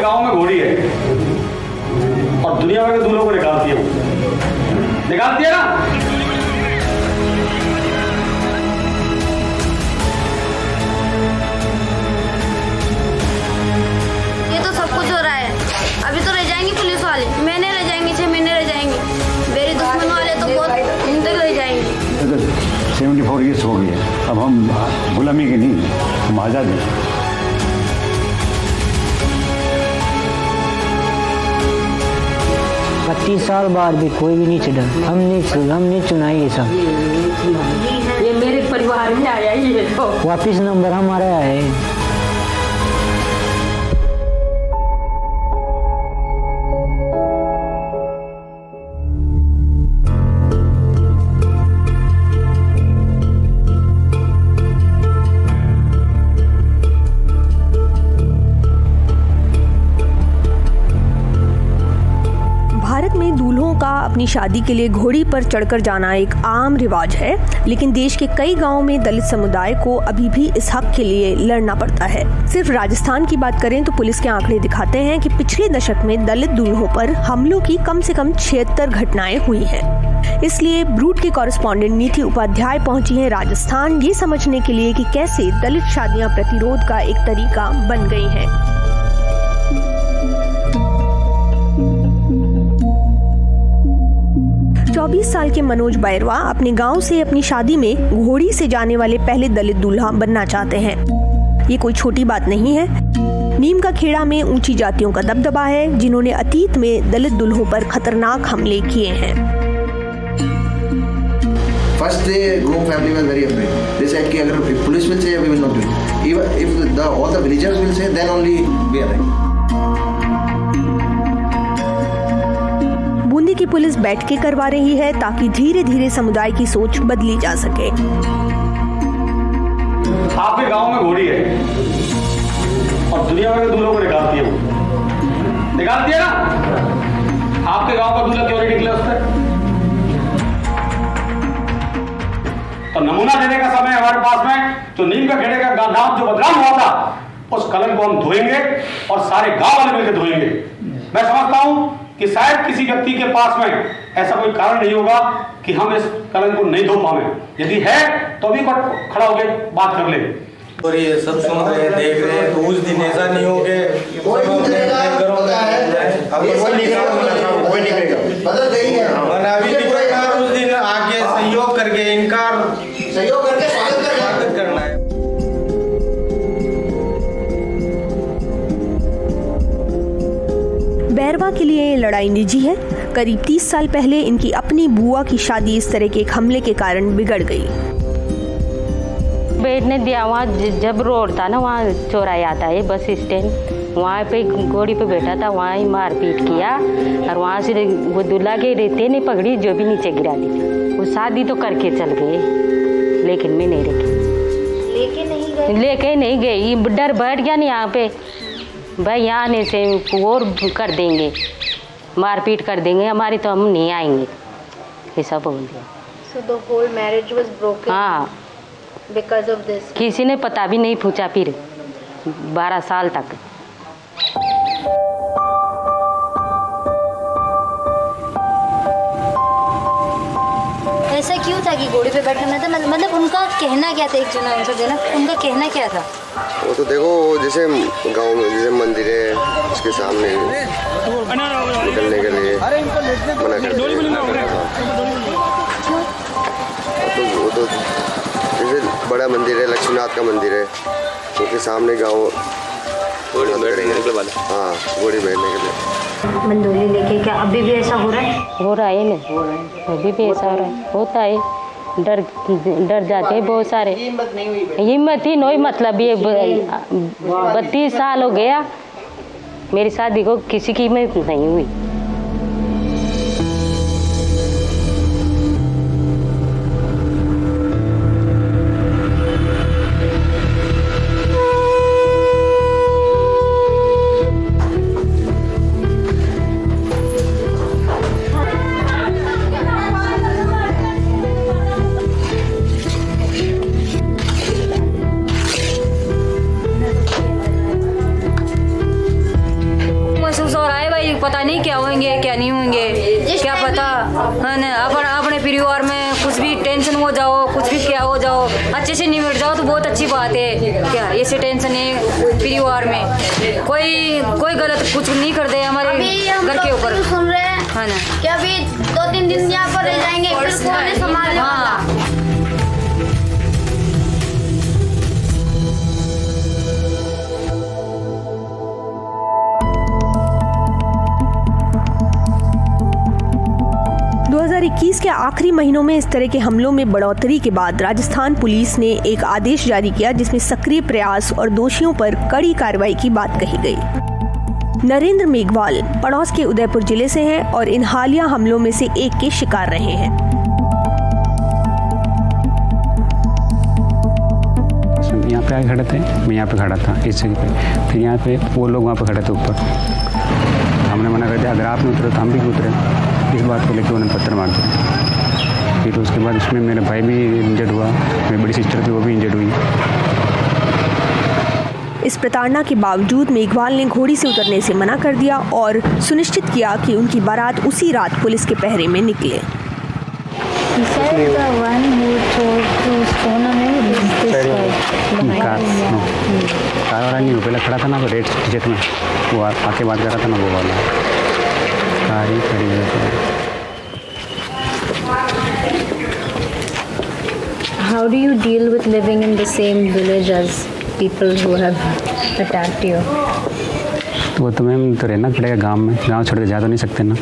गांव में घोड़ी है और दुनिया भर के दूल्हों को निकालती है, निकालती है ना। ये तो सब कुछ हो रहा है। अभी तो रह जाएंगे पुलिस वाले, महीने रह जाएंगे, 6 महीने रह जाएंगे। मेरे दुश्मन वाले तो बहुत दिन तक रह जाएंगे। 74 ईयर्स हो गई है, अब हम गुलामी के नहीं, हम आज़ाद हैं। 32 साल बाद भी कोई भी नहीं चढ़ा। हमने चुना ये सब। ये मेरे परिवार में आया ही है तो वापिस नंबर हमारा है। भारत में दूल्हों का अपनी शादी के लिए घोड़ी पर चढ़कर जाना एक आम रिवाज है, लेकिन देश के कई गांवों में दलित समुदाय को अभी भी इस हक के लिए लड़ना पड़ता है। सिर्फ राजस्थान की बात करें तो पुलिस के आंकड़े दिखाते हैं कि पिछले दशक में दलित दूल्हों पर हमलों की कम से कम 76 घटनाएं हुई हैं। इसलिए ब्रूड के कॉरेस्पॉन्डेंट नीति उपाध्याय पहुंची हैं राजस्थान, ये समझने के लिए कि कैसे दलित शादियां प्रतिरोध का एक तरीका बन गई हैं। 24 साल के मनोज बैरवा अपने गांव से अपनी शादी में घोड़ी से जाने वाले पहले दलित दूल्हा बनना चाहते हैं। ये कोई छोटी बात नहीं है। नीम का खेड़ा में ऊंची जातियों का दबदबा है, जिन्होंने अतीत में दलित दूल्हों पर खतरनाक हमले किए हैं। First the groom family was very afraid. They said कि अगर police will say we will not do it. Even if all the villagers will say, then only we are right. Bundi की पुलिस बैठ के करवा रही है ताकि धीरे धीरे समुदाय की सोच बदली जा सके। आपके गांव में घोड़ी है और दुनिया भर के दूल्हों को निकालती है, निकालती है ना। आपके गांव का दूल्हा क्यों नहीं निकला उस पर? तो नमूना देने का समय हमारे पास में जो नीम का खेड़े का नाम जो बदनाम हुआ था, उस कलंक को हम धोएंगे और सारे गांव वाले मिलकर धोएंगे। मैं समझता हूं कि शायद किसी व्यक्ति के पास में ऐसा कोई कारण नहीं होगा कि हम इस कलंक को नहीं धो पाए। यदि है तो अभी खड़ा होकर बात कर ले। और ये सब सुन रहे हैं, देख रहे हैं, तो उस दिन ऐसा नहीं हो गए उस दिन आगे सहयोग करके स्वागत करना है। बैरवा के लिए ये लड़ाई निजी है। करीब 30 साल पहले इनकी अपनी बुआ की शादी इस तरह के एक हमले के कारण बिगड़ गई। बैठने दिया, वहाँ जब रोड था ना, वहाँ चौराहे आता है बस स्टैंड, वहाँ पे घोड़ी पे बैठा था, वहाँ ही मारपीट किया और वहाँ से वो दूल्हा के रहते नहीं पकड़ी, जो भी नीचे गिरा दी। वो शादी तो करके चल गए, लेकिन मैं नहीं रखी, लेके नहीं गई। डर बैठ गया नहीं यहाँ पे, भाई यहाँ आने से और कर देंगे, मारपीट कर देंगे हमारी, तो हम नहीं आएंगे, ऐसा बोल दिया। So the whole marriage was broken. हाँ, because of this. किसी ने पता भी नहीं पूछा फिर 12 साल तक। ऐसा क्यों था कि घोड़े पे बैठना था? मतलब उनका कहना क्या था? एक जना उनका कहना क्या था? वो तो देखो, जैसे गांव में जैसे मंदिर है, उसके सामने निकलने के लिए मना करते हैं। वो तो जैसे बड़ा मंदिर है, लक्ष्मीनाथ का मंदिर है, उसके सामने गांव हाँ घोड़ी बैठने के लिए मंदोली लेके। क्या अभी भी ऐसा हो रहा है? हो रहा है ना, अभी भी ऐसा हो रहा है, होता है। डर जाते हैं बहुत सारे। हिम्मत ही नहीं, मतलब ये 32 साल हो गया मेरी शादी को, किसी की हिम्मत नहीं हुई। जाओ, कुछ भी क्या हो जाओ, अच्छे से निपट जाओ तो बहुत अच्छी बात है। क्या ऐसे टेंशन है परिवार में, कोई गलत कुछ नहीं कर दे हमारे घर के ऊपर। सुन रहे हैं है ना कि अभी 2-3 दिन यहाँ पर रह जाएंगे, फिर कौन संभालने वाला? इक्कीस के आखिरी महीनों में इस तरह के हमलों में बढ़ोतरी के बाद राजस्थान पुलिस ने एक आदेश जारी किया जिसमें सक्रिय प्रयास और दोषियों पर कड़ी कार्रवाई की बात कही गई। नरेंद्र मेघवाल पड़ोस के उदयपुर जिले से हैं और इन हालिया हमलों में से एक के शिकार रहे हैं। यहाँ पे आके खड़े थे, मैं यहाँ पे खड़ा था इस जगह पे, फिर यहाँ पे वो लोग वहाँ पे खड़े थे ऊपर। हमने मना कर दिया अगर आप नहीं उतरे तो हम भी उतरे, इस बात को लेकर उन्होंने पत्थर मार दिया। फिर उसके बाद उसमें मेरा भाई भी इंजर्ड हुआ, मेरी बड़ी सिस्टर थी वो भी इंजर्ड हुई। इस प्रताड़ना के बावजूद मेघवाल ने घोड़ी से उतरने से मना कर दिया और सुनिश्चित किया कि उनकी बारात उसी रात पुलिस के पहरे में निकले। कार वाला नहीं, पहले खड़ा था ना वो रेड टी-शर्ट में, वो आके बात कर रहा था ना वो वाला कार ही खड़ी है। How do you deal with living in the same village as people who have attacked you? वो तो मैम तो रहना पड़ेगा गांव में, गांव छोड़ के जा तो नहीं सकते ना,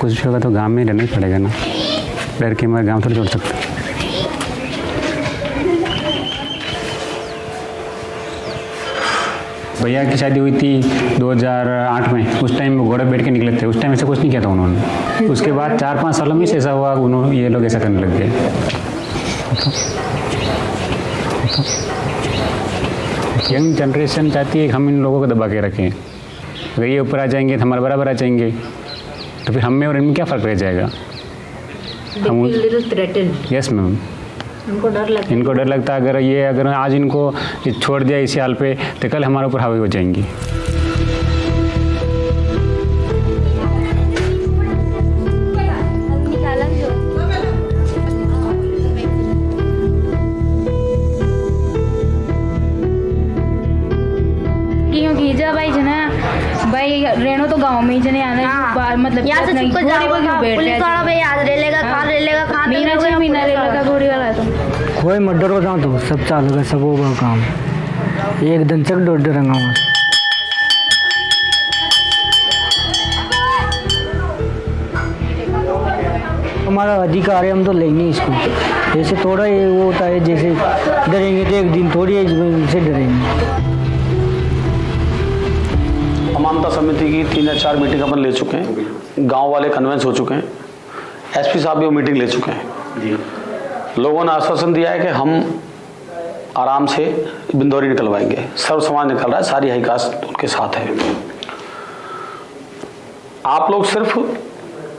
कुछ भी होगा तो गांव में रहना ही पड़ेगा ना, डर के मैं गांव थोड़ी छोड़ सकता। भैया की शादी हुई थी 2008 में, उस टाइम वो घोड़े बैठ के निकले थे, उस टाइम ऐसा कुछ नहीं किया था उन्होंने। उसके बाद 4-5 सालों में ऐसा हुआ, उन्होंने ये लोग ऐसा करने लग गए। यंग जनरेशन चाहती है कि हम इन लोगों को दबा के रखें, अगर ये ऊपर आ जाएंगे तो हमारे बराबर आ जाएंगे, तो फिर हम में और इनमें क्या फ़र्क रह जाएगा। हम यस मैम, इनको डर लगता है अगर आज इनको छोड़ दिया इसी हाल पे तो कल हमारे ऊपर हावी हो जाएंगी। भाई रेणो तो गांव में ही जने आने मतलब यहाँ से छुप कर जाओगा, पुलिस वाला भाई आज ले लेगा, कहाँ ले लेगा, कहाँ महीना ले लेगा घोड़ी वाला। तो कोई मर्डर हो जाओ तो सब चालू सब होगा काम, एक दिन तक डरेंगे वहाँ। हमारा अधिकार है, हम तो लेंगे इसको। जैसे थोड़ा ये वो होता है, जैसे डरेंगे तो एक दिन थोड़ी से डरेंगे। समानता समिति की 3 या 4 मीटिंग अपन ले चुके हैं, गांव वाले कन्वेंस हो चुके हैं, एसपी साहब भी वो मीटिंग ले चुके हैं जी। लोगों ने आश्वासन दिया है कि हम आराम से बिंदौरी निकलवाएंगे, सर्व समाज निकल रहा है, सारी हाई कास्ट उनके साथ है। आप लोग सिर्फ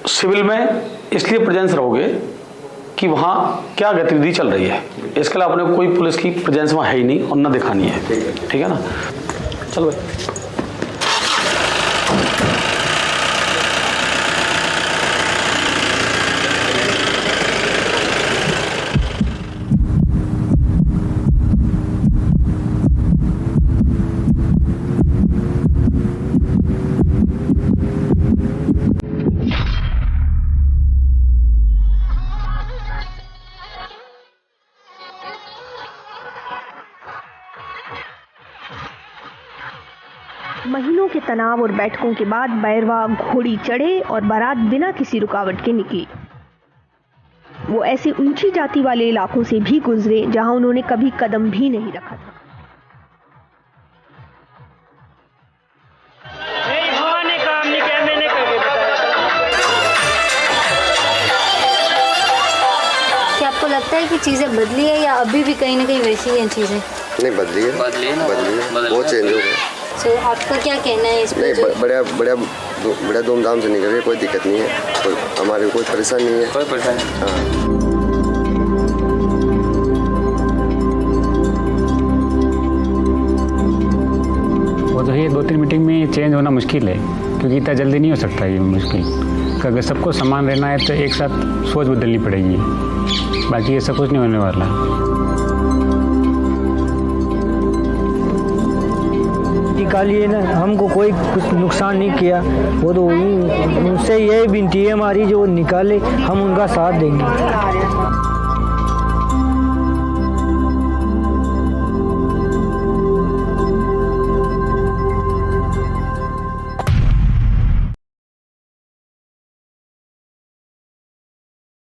सिविल में इसलिए प्रेजेंस रहोगे कि वहाँ क्या गतिविधि चल रही है, इसके लिए अपने कोई पुलिस की प्रेजेंस वहाँ है ही नहीं और न दिखानी है, ठीक है ना। चलो भाई। महीनों के तनाव और बैठकों के बाद बैरवा घोड़ी चढ़े और बारात बिना किसी रुकावट के निकली। वो ऐसे ऊंची जाति वाले इलाकों से भी गुजरे जहां उन्होंने कभी कदम भी नहीं रखा था। क्या आपको लगता है कि चीज़ें बदली है या अभी भी कहीं ना कहीं वैसी हैं चीज़ें? नहीं बदली है, बहुत चेंज हो गया। तो आपका क्या कहना है इस पर? नहीं, बड़ा धूमधाम से निकल रही है, कोई दिक्कत नहीं है, हमारे कोई परेशानी नहीं है, कोई परेशानी। हाँ। वो तो ये 2-3 मीटिंग में चेंज होना मुश्किल है, क्योंकि इतना जल्दी नहीं हो सकता ये मुश्किल। कि अगर सबको समान रहना है तो एक साथ सोच बदलनी पड़ेगी, बाकी ऐसा कुछ नहीं होने वाला। निकालिए ना, हमको कोई कुछ नुकसान नहीं किया, वो तो उनसे यही विनती है हमारी जो निकाले, हम उनका साथ देंगे।